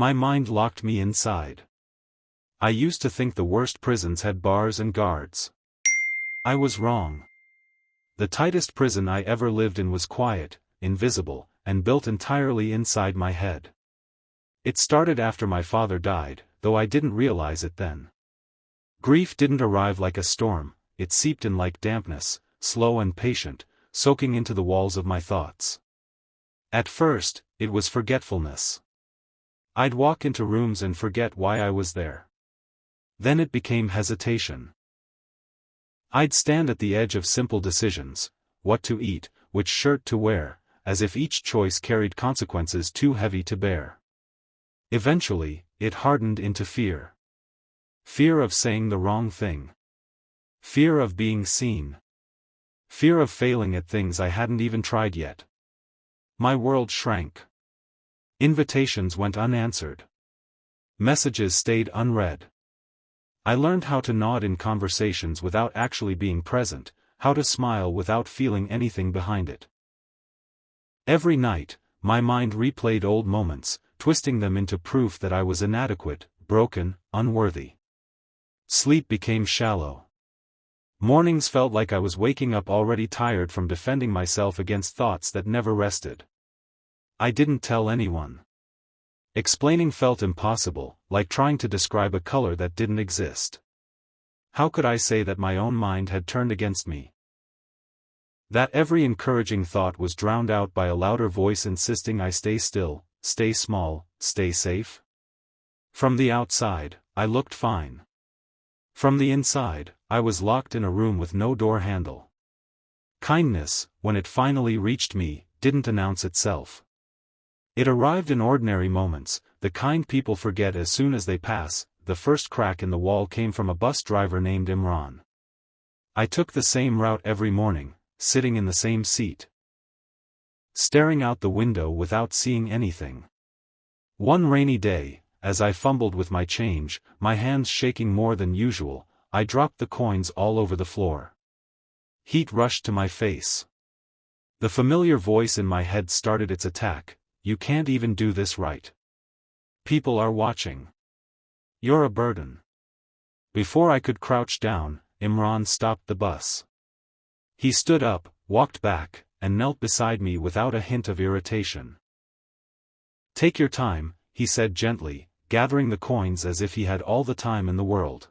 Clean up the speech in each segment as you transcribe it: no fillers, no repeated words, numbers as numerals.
My mind locked me inside. I used to think the worst prisons had bars and guards. I was wrong. The tightest prison I ever lived in was quiet, invisible, and built entirely inside my head. It started after my father died, though I didn't realize it then. Grief didn't arrive like a storm, it seeped in like dampness, slow and patient, soaking into the walls of my thoughts. At first, it was forgetfulness. I'd walk into rooms and forget why I was there. Then it became hesitation. I'd stand at the edge of simple decisions, what to eat, which shirt to wear, as if each choice carried consequences too heavy to bear. Eventually, it hardened into fear. Fear of saying the wrong thing. Fear of being seen. Fear of failing at things I hadn't even tried yet. My world shrank. Invitations went unanswered. Messages stayed unread. I learned how to nod in conversations without actually being present, how to smile without feeling anything behind it. Every night, my mind replayed old moments, twisting them into proof that I was inadequate, broken, unworthy. Sleep became shallow. Mornings felt like I was waking up already tired from defending myself against thoughts that never rested. I didn't tell anyone. Explaining felt impossible, like trying to describe a color that didn't exist. How could I say that my own mind had turned against me? That every encouraging thought was drowned out by a louder voice insisting I stay still, stay small, stay safe? From the outside, I looked fine. From the inside, I was locked in a room with no door handle. Kindness, when it finally reached me, didn't announce itself. It arrived in ordinary moments, the kind people forget as soon as they pass. The first crack in the wall came from a bus driver named Imran. I took the same route every morning, sitting in the same seat, staring out the window without seeing anything. One rainy day, as I fumbled with my change, my hands shaking more than usual, I dropped the coins all over the floor. Heat rushed to my face. The familiar voice in my head started its attack. You can't even do this right. People are watching. You're a burden. Before I could crouch down, Imran stopped the bus. He stood up, walked back, and knelt beside me without a hint of irritation. Take your time, he said gently, gathering the coins as if he had all the time in the world.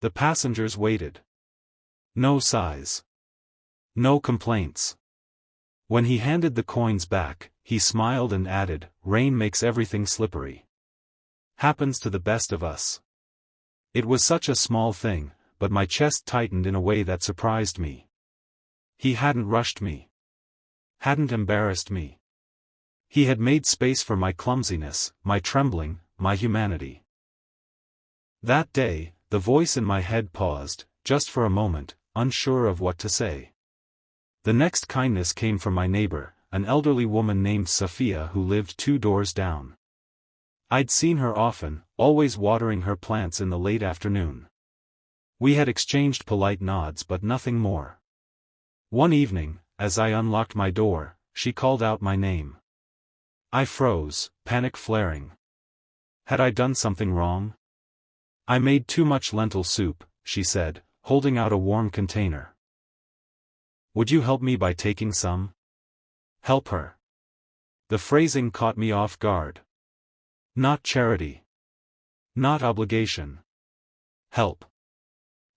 The passengers waited. No sighs. No complaints. When he handed the coins back, he smiled and added, "Rain makes everything slippery. Happens to the best of us." It was such a small thing, but my chest tightened in a way that surprised me. He hadn't rushed me. Hadn't embarrassed me. He had made space for my clumsiness, my trembling, my humanity. That day, the voice in my head paused, just for a moment, unsure of what to say. The next kindness came from my neighbor, an elderly woman named Safia who lived 2 doors down. I'd seen her often, always watering her plants in the late afternoon. We had exchanged polite nods but nothing more. One evening, as I unlocked my door, she called out my name. I froze, panic flaring. Had I done something wrong? I made too much lentil soup, she said, holding out a warm container. Would you help me by taking some? Help her. The phrasing caught me off guard. Not charity. Not obligation. Help.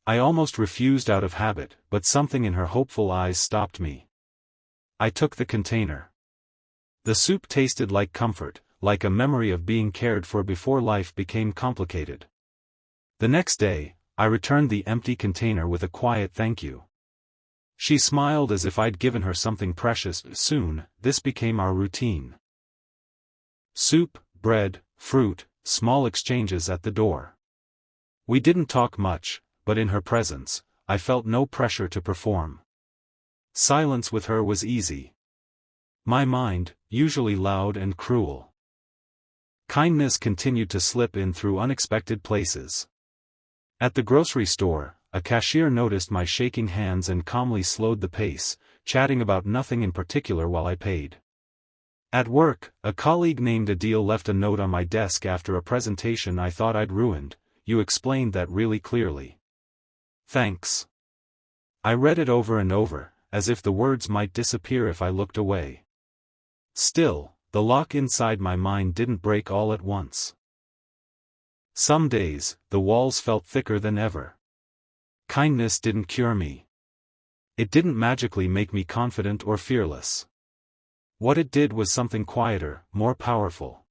I almost refused out of habit, but something in her hopeful eyes stopped me. I took the container. The soup tasted like comfort, like a memory of being cared for before life became complicated. The next day, I returned the empty container with a quiet thank you. She smiled as if I'd given her something precious. Soon, this became our routine. Soup, bread, fruit, small exchanges at the door. We didn't talk much, but in her presence, I felt no pressure to perform. Silence with her was easy. My mind, usually loud and cruel. Kindness continued to slip in through unexpected places. At the grocery store, a cashier noticed my shaking hands and calmly slowed the pace, chatting about nothing in particular while I paid. At work, a colleague named Adil left a note on my desk after a presentation I thought I'd ruined. "You explained that really clearly. Thanks." I read it over and over, as if the words might disappear if I looked away. Still, the lock inside my mind didn't break all at once. Some days, the walls felt thicker than ever. Kindness didn't cure me. It didn't magically make me confident or fearless. What it did was something quieter, more powerful.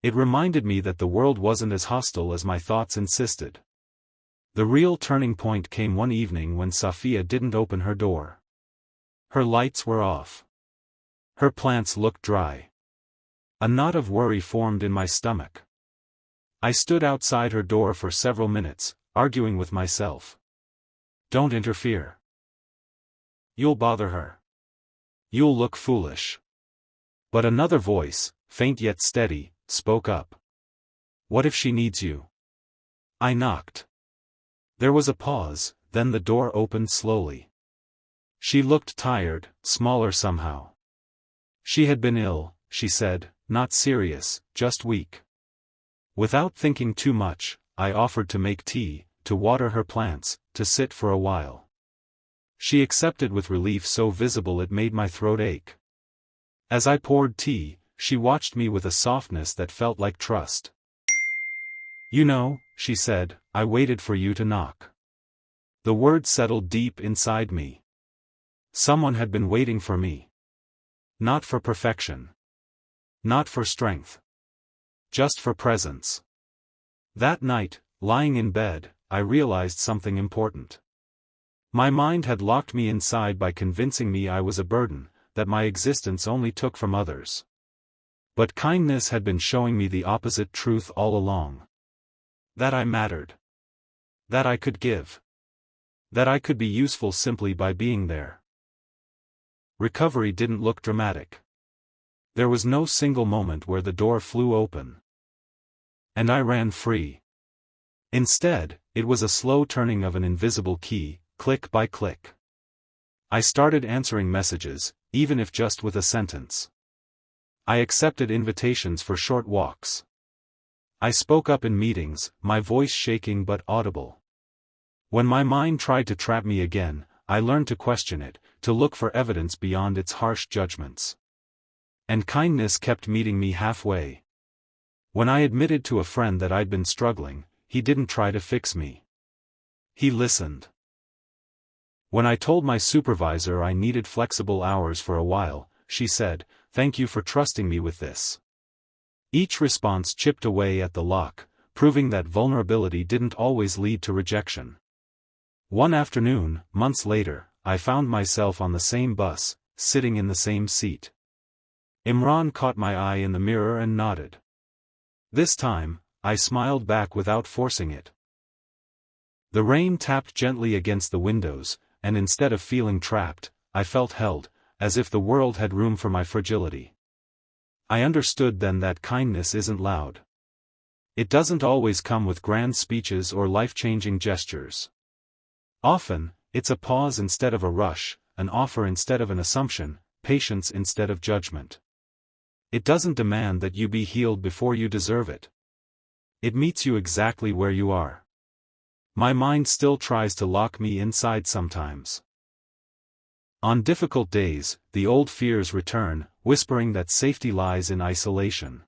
It reminded me that the world wasn't as hostile as my thoughts insisted. The real turning point came one evening when Safia didn't open her door. Her lights were off. Her plants looked dry. A knot of worry formed in my stomach. I stood outside her door for several minutes, arguing with myself. Don't interfere. You'll bother her. You'll look foolish. But another voice, faint yet steady, spoke up. What if she needs you? I knocked. There was a pause, then the door opened slowly. She looked tired, smaller somehow. She had been ill, she said, not serious, just weak. Without thinking too much, I offered to make tea, to water her plants, to sit for a while. She accepted with relief so visible it made my throat ache. As I poured tea, she watched me with a softness that felt like trust. You know, she said, I waited for you to knock. The word settled deep inside me. Someone had been waiting for me. Not for perfection. Not for strength. Just for presence. That night, lying in bed, I realized something important. My mind had locked me inside by convincing me I was a burden, that my existence only took from others. But kindness had been showing me the opposite truth all along. That I mattered. That I could give. That I could be useful simply by being there. Recovery didn't look dramatic. There was no single moment where the door flew open. And I ran free. Instead, it was a slow turning of an invisible key, click by click. I started answering messages, even if just with a sentence. I accepted invitations for short walks. I spoke up in meetings, my voice shaking but audible. When my mind tried to trap me again, I learned to question it, to look for evidence beyond its harsh judgments. And kindness kept meeting me halfway. When I admitted to a friend that I'd been struggling, he didn't try to fix me. He listened. When I told my supervisor I needed flexible hours for a while, she said, "Thank you for trusting me with this." Each response chipped away at the lock, proving that vulnerability didn't always lead to rejection. One afternoon, months later, I found myself on the same bus, sitting in the same seat. Imran caught my eye in the mirror and nodded. This time, I smiled back without forcing it. The rain tapped gently against the windows, and instead of feeling trapped, I felt held, as if the world had room for my fragility. I understood then that kindness isn't loud. It doesn't always come with grand speeches or life-changing gestures. Often, it's a pause instead of a rush, an offer instead of an assumption, patience instead of judgment. It doesn't demand that you be healed before you deserve it. It meets you exactly where you are. My mind still tries to lock me inside sometimes. On difficult days, the old fears return, whispering that safety lies in isolation.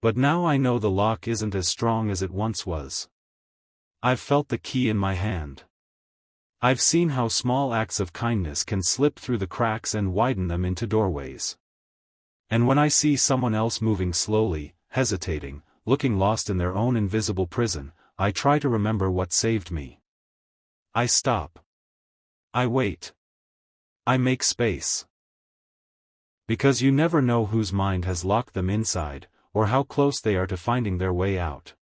But now I know the lock isn't as strong as it once was. I've felt the key in my hand. I've seen how small acts of kindness can slip through the cracks and widen them into doorways. And when I see someone else moving slowly, hesitating, looking lost in their own invisible prison, I try to remember what saved me. I stop. I wait. I make space. Because you never know whose mind has locked them inside, or how close they are to finding their way out.